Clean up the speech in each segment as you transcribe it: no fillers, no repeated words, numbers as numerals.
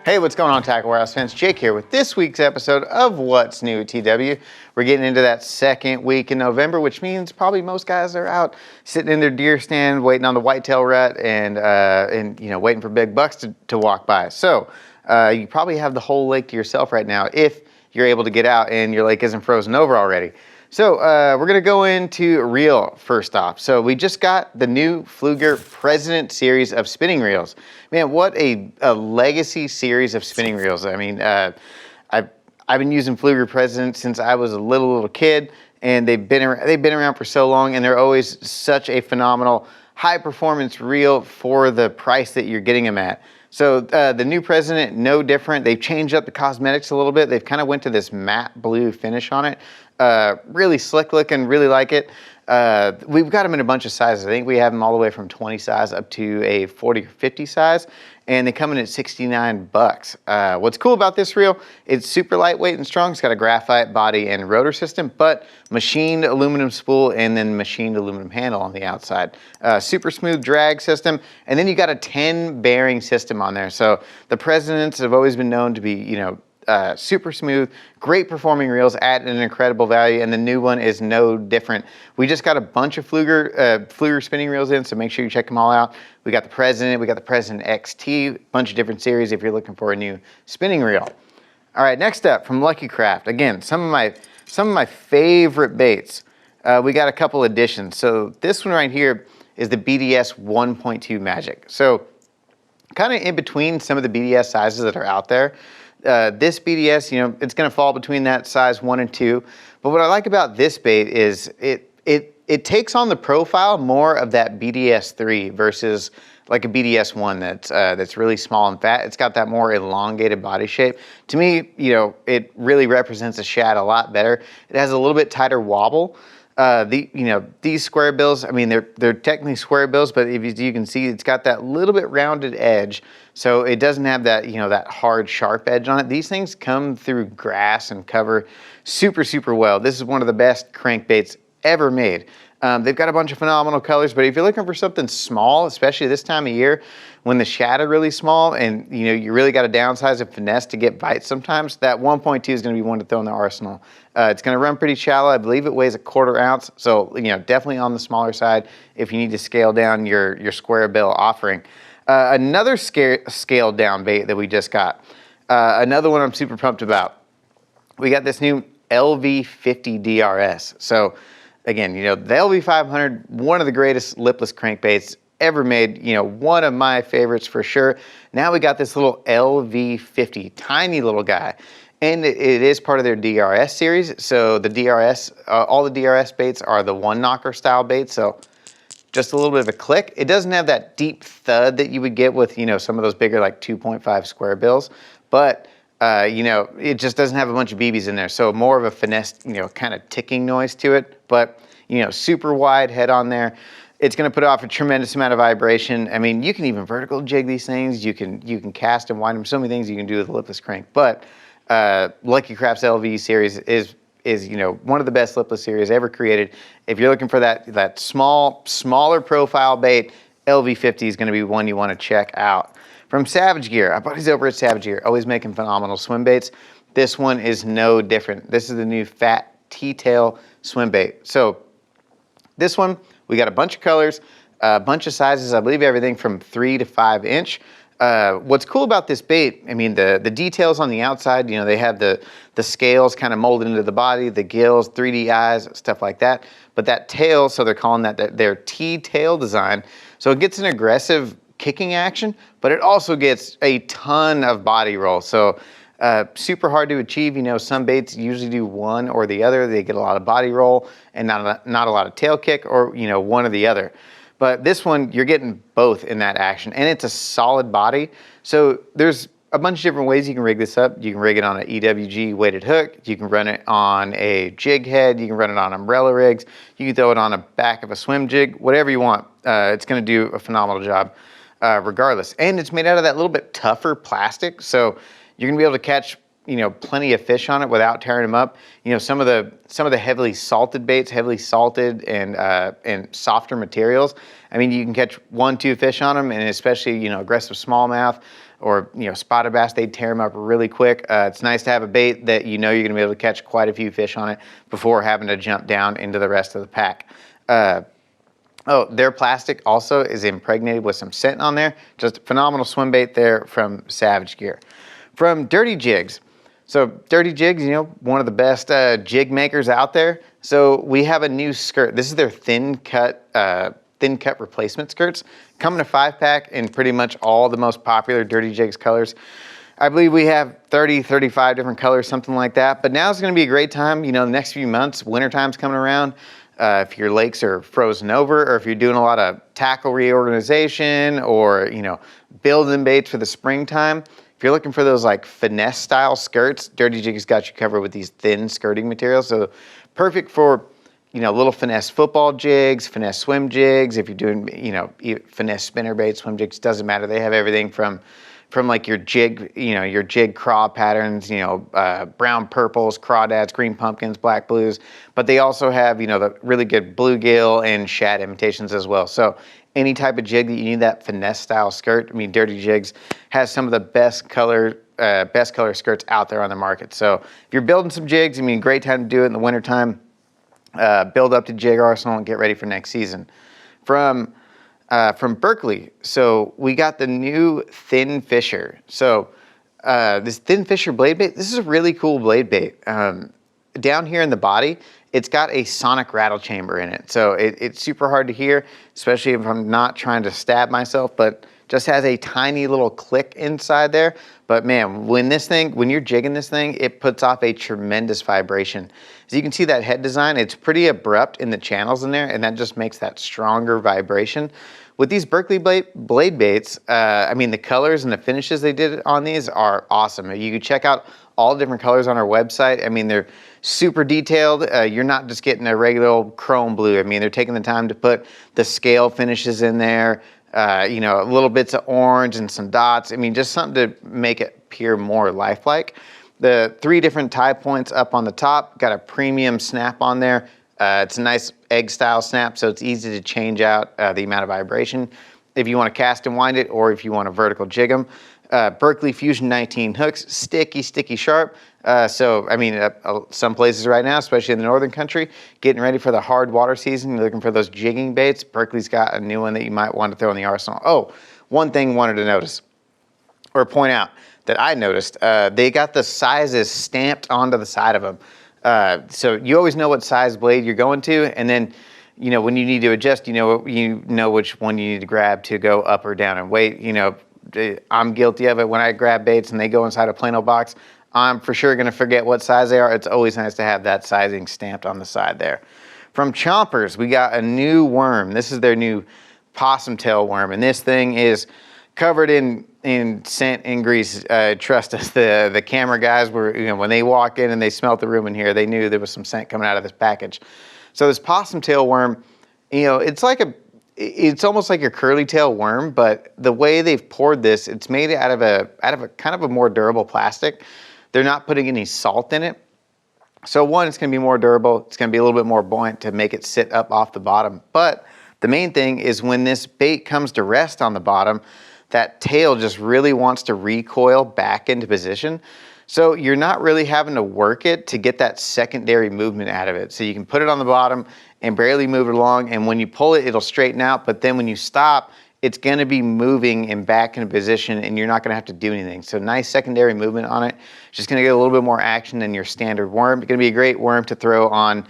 Hey, what's going on, Tackle Warehouse fans? Jake here with this week's episode of What's New at TW. We're getting into that second week in November, which means probably most guys are out sitting in their deer stand, waiting on the whitetail rut and you know, waiting for big bucks to walk by. So you probably have the whole lake to yourself right now if you're able to get out and your lake isn't frozen over already. So we're gonna go into reel first off. So we just got the new Pflueger President series of spinning reels. Man, what a legacy series of spinning reels. I mean, I've been using Pflueger President since I was a little kid, and they've been around for so long, and they're always such a phenomenal high performance reel for the price that you're getting them at. So the new President, no different. They've changed up the cosmetics a little bit. They've kind of went to this matte blue finish on it. Really slick looking, really like it. We've got them in a bunch of sizes. I think we have them all the way from 20 size up to a 40 or 50 size, and they come in at 69 bucks. What's cool about this reel, it's super lightweight and strong. It's got a graphite body and rotor system, but machined aluminum spool and then machined aluminum handle on the outside. Super smooth drag system, and then you got a 10 bearing system on there. So the Presidents have always been known to be, you know, super smooth, great performing reels at an incredible value, and the new one is no different. We just got a bunch of Pflueger spinning reels in, so make sure you check them all out. We got the President, we got the President XT, a bunch of different series if you're looking for a new spinning reel. All right, next up from Lucky Craft. Again, some of my favorite baits. We got a couple additions. So this one right here is the BDS 1.2 Magic. So kind of in between some of the BDS sizes that are out there. This BDS, you know, it's going to fall between that size 1 and 2. But what I like about this bait is it takes on the profile more of that BDS 3 versus like a BDS 1 that's really small and fat. It's got that more elongated body shape. To me, you know, it really represents a shad a lot better. It has a little bit tighter wobble. You know, these square bills, I mean, they're technically square bills, but if you can see, it's got that little bit rounded edge. So it doesn't have that, you know, that hard, sharp edge on it. These things come through grass and cover super, super well. This is one of the best crankbaits ever made. They've got a bunch of phenomenal colors, but if you're looking for something small, especially this time of year, when the shad are really small and, you know, you really got to downsize and finesse to get bites sometimes, that 1.2 is going to be one to throw in the arsenal. It's going to run pretty shallow. I believe it weighs a 1/4 ounce. So, you know, definitely on the smaller side if you need to scale down your square bill offering. Another scaled down bait that we just got. Another one I'm super pumped about. We got this new LV50 DRS. So again, you know, the LV500, one of the greatest lipless crankbaits ever made, you know, one of my favorites for sure. Now we got this little LV50, tiny little guy. And it is part of their DRS series. So the DRS, all the DRS baits are the one knocker style baits. So just a little bit of a click. It doesn't have that deep thud that you would get with, you know, some of those bigger like 2.5 square bills. But, you know, it just doesn't have a bunch of BBs in there. So more of a finesse, you know, kind of ticking noise to it. But, you know, super wide head on there. It's going to put off a tremendous amount of vibration. I mean, you can even vertical jig these things. You can cast and wind them. So many things you can do with a lipless crank. But Lucky Craft's LV series is, you know, one of the best lipless series ever created. If you're looking for that smaller profile bait, LV50 is going to be one you want to check out. From Savage Gear, our buddies over at Savage Gear, always making phenomenal swim baits. This one is no different. This is the new fat T-tail swim bait. So this one, we got a bunch of colors, a bunch of sizes, I believe everything from 3 to 5 inch. What's cool about this bait, I mean, the details on the outside, you know, they have the scales kind of molded into the body, the gills, 3D eyes, stuff like that. But that tail, so they're calling that their T-tail design. So it gets an aggressive kicking action, but it also gets a ton of body roll. So super hard to achieve. You know, some baits usually do one or the other. They get a lot of body roll and not a lot of tail kick, or, you know, one or the other. But this one, you're getting both in that action, and it's a solid body. So there's a bunch of different ways you can rig this up. You can rig it on an EWG weighted hook. You can run it on a jig head. You can run it on umbrella rigs. You can throw it on the back of a swim jig, whatever you want. It's going to do a phenomenal job regardless. And it's made out of that little bit tougher plastic. So you're going to be able to catch plenty of fish on it without tearing them up. Some of the heavily salted baits, heavily salted and softer materials. I mean, you can catch 1-2 fish on them, and especially aggressive smallmouth or spotted bass, they tear them up really quick. It's nice to have a bait that you're going to be able to catch quite a few fish on it before having to jump down into the rest of the pack. Their plastic also is impregnated with some scent on there. Just a phenomenal swim bait there from Savage Gear. From Dirty Jigs. So Dirty Jigs, one of the best jig makers out there. So we have a new skirt. This is their thin cut replacement skirts. Come in a 5-pack in pretty much all the most popular Dirty Jigs colors. I believe we have 30, 35 different colors, something like that. But now is going to be a great time. The next few months, wintertime's coming around. If your lakes are frozen over, or if you're doing a lot of tackle reorganization, or building baits for the springtime, if you're looking for those like finesse style skirts, Dirty Jigs got you covered with these thin skirting materials. So perfect for little finesse football jigs, finesse swim jigs. If you're doing finesse spinner baits, swim jigs, doesn't matter. They have everything from like your jig, your jig craw patterns, brown purples, crawdads, green pumpkins, black blues, but they also have, the really good bluegill and shad imitations as well. So any type of jig that you need that finesse style skirt, I mean, Dirty Jigs has some of the best color skirts out there on the market. So if you're building some jigs, I mean, great time to do it in the wintertime. Build up to jig arsenal and get ready for next season. From Berkeley, so we got the new Thin Fisher. So this Thin Fisher blade bait, this is a really cool blade bait. Down here in the body, it's got a sonic rattle chamber in it. So it's super hard to hear, especially if I'm not trying to stab myself, but just has a tiny little click inside there. But man, when you're jigging this thing, it puts off a tremendous vibration. As you can see that head design, it's pretty abrupt in the channels in there, and that just makes that stronger vibration. With these Berkeley blade baits, I mean, the colors and the finishes they did on these are awesome. You can check out all the different colors on our website. I mean, they're super detailed. You're not just getting a regular old chrome blue. I mean, they're taking the time to put the scale finishes in there, little bits of orange and some dots. I mean, just something to make it appear more lifelike. The 3 different tie points up on the top, got a premium snap on there. It's a nice egg style snap, so it's easy to change out the amount of vibration if you want to cast and wind it, or if you want to vertical jig them. Berkeley Fusion 19 hooks, sticky sharp. So I mean, some places right now, especially in the northern country, getting ready for the hard water season, you're looking for those jigging baits. Berkeley's got a new one that you might want to throw in the arsenal. Oh, one thing wanted to notice or point out that I noticed, they got the sizes stamped onto the side of them. So you always know what size blade you're going to, and then when you need to adjust, you know which one you need to grab to go up or down in weight. I'm guilty of it. When I grab baits and they go inside a Plano box, I'm for sure going to forget what size they are. It's always nice to have that sizing stamped on the side there. From Chompers, we got a new worm. This is their new possum tail worm, and this thing is covered in scent and grease. Trust us, the camera guys were, when they walk in and they smelt the room in here, they knew there was some scent coming out of this package. So this possum tail worm, it's almost like a curly tail worm, but the way they've poured this, it's made out of a kind of a more durable plastic. They're not putting any salt in it. So one, it's going to be more durable. It's going to be a little bit more buoyant to make it sit up off the bottom. But the main thing is when this bait comes to rest on the bottom, that tail just really wants to recoil back into position. So you're not really having to work it to get that secondary movement out of it. So you can put it on the bottom and barely move it along, and when you pull it, it'll straighten out, but then when you stop, it's gonna be moving and back in position, and you're not gonna have to do anything. So nice secondary movement on it. Just gonna get a little bit more action than your standard worm. It's gonna be a great worm to throw on,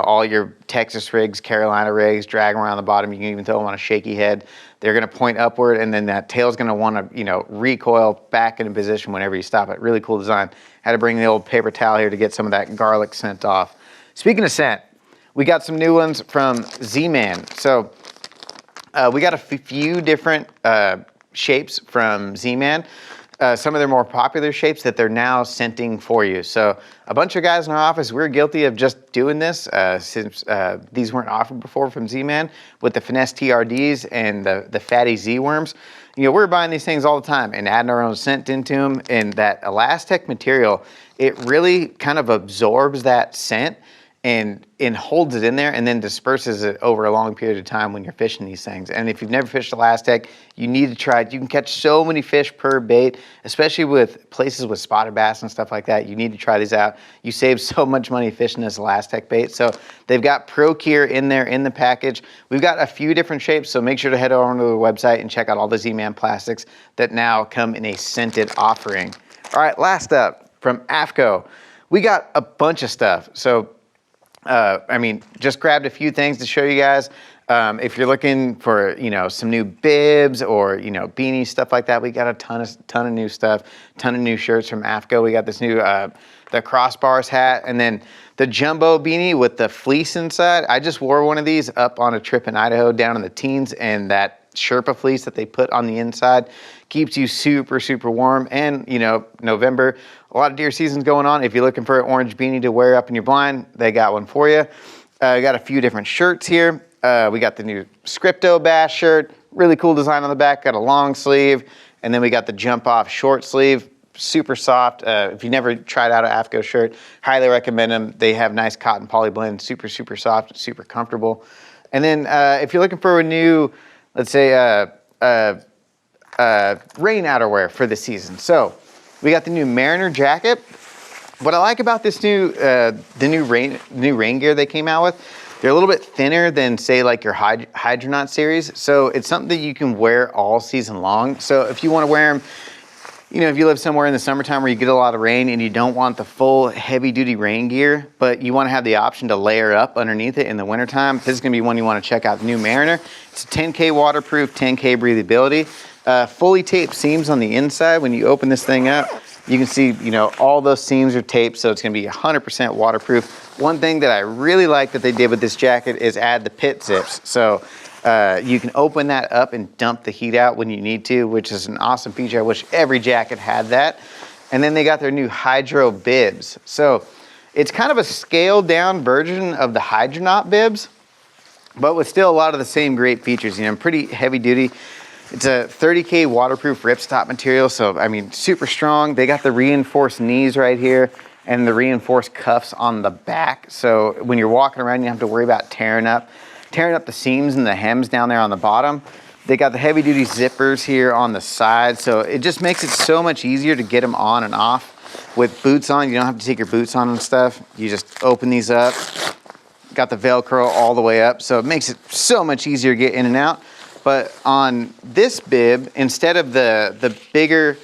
all your Texas rigs, Carolina rigs, drag them around the bottom. You can even throw them on a shaky head. They're gonna point upward, and then that tail's gonna wanna, recoil back into position whenever you stop it. Really cool design. Had to bring the old paper towel here to get some of that garlic scent off. Speaking of scent, we got some new ones from ZMan. So we got a few different shapes from ZMan. some of their more popular shapes that they're now scenting for you. So a bunch of guys in our office, we're guilty of just doing this since these weren't offered before from ZMan with the Finesse TRDs and the Fatty Z worms. You know, we're buying these things all the time and adding our own scent into them. And that Elastec material, it really kind of absorbs that scent and holds it in there and then disperses it over a long period of time when you're fishing these things. And if you've never fished Elastec, you need to try it. You can catch so many fish per bait, especially with places with spotted bass and stuff like that. You need to try these out. You save so much money fishing this Elastec bait. So they've got ProCure in there in the package. We've got a few different shapes, so make sure to head over to the website and check out all the ZMan plastics that now come in a scented offering. All right, last up from Aftco, we got a bunch of stuff. So I mean, just grabbed a few things to show you guys. If you're looking for, you know, some new bibs or, you know, beanies, stuff like that, we got a ton of new stuff, ton of new shirts from Aftco. We got this new, the crossbars hat, and then the jumbo beanie with the fleece inside. I just wore one of these up on a trip in Idaho down in the teens, and that Sherpa fleece that they put on the inside keeps you super, super warm. And, you know, November, a lot of deer season's going on. If you're looking for an orange beanie to wear up in your blind, they got one for you. Got a few different shirts here. We got the new Scripto Bass shirt, really cool design on the back, got a long sleeve. And then we got the jump off short sleeve, super soft. If you never tried out an Aftco shirt, highly recommend them. They have nice cotton poly blend, super, super soft, super comfortable. And then if you're looking for a new, let's say, rain outerwear for the season. So we got the new Mariner jacket. What I like about this new, the new rain gear they came out with, they're a little bit thinner than, say, like your Hydronaut series. So it's something that you can wear all season long. So if you want to wear them, you know, if you live somewhere in the summertime where you get a lot of rain and you don't want the full heavy duty rain gear, but you want to have the option to layer up underneath it in the wintertime, this is going to be one you want to check out, the new Mariner. It's a 10K waterproof, 10K breathability. Fully taped seams on the inside. When you open this thing up, you can see, you know, all those seams are taped, so it's going to be 100% waterproof. One thing that I really like that they did with this jacket is add the pit zips. So you can open that up and dump the heat out when you need to, which is an awesome feature. I wish every jacket had that. And then they got their new Hydro bibs. So it's kind of a scaled down version of the Hydronaut bibs, but with still a lot of the same great features. You know, pretty heavy duty. It's a 30K waterproof ripstop material, so I mean, super strong. They got the reinforced knees right here and the reinforced cuffs on the back. So when you're walking around, you don't have to worry about tearing up the seams and the hems down there on the bottom. They got the heavy duty zippers here on the side, so it just makes it so much easier to get them on and off. With boots on, you don't have to take your boots on and stuff. You just open these up. Got the Velcro all the way up, so it makes it so much easier to get in and out. But on this bib, instead of the bigger,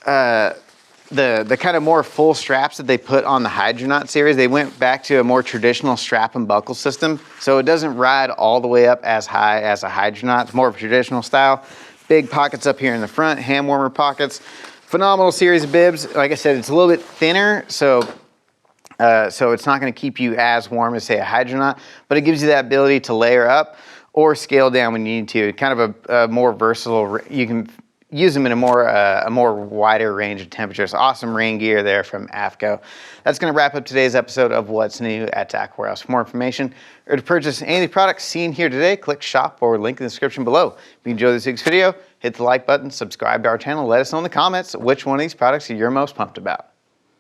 the kind of more full straps that they put on the Hydronaut series, they went back to a more traditional strap and buckle system. So it doesn't ride all the way up as high as a Hydronaut. It's more of a traditional style. Big pockets up here in the front, hand warmer pockets. Phenomenal series of bibs. Like I said, it's a little bit thinner, so it's not going to keep you as warm as, say, a Hydronaut, but it gives you that ability to layer up or scale down when you need to. Kind of a more versatile, you can use them in a more wider range of temperatures. Awesome rain gear there from Aftco. That's going to wrap up today's episode of What's New at Tackle Warehouse. For more information or to purchase any of the products seen here today, click shop or link in the description below. If you enjoyed this week's video, hit the like button, subscribe to our channel, let us know in the comments which one of these products you're most pumped about.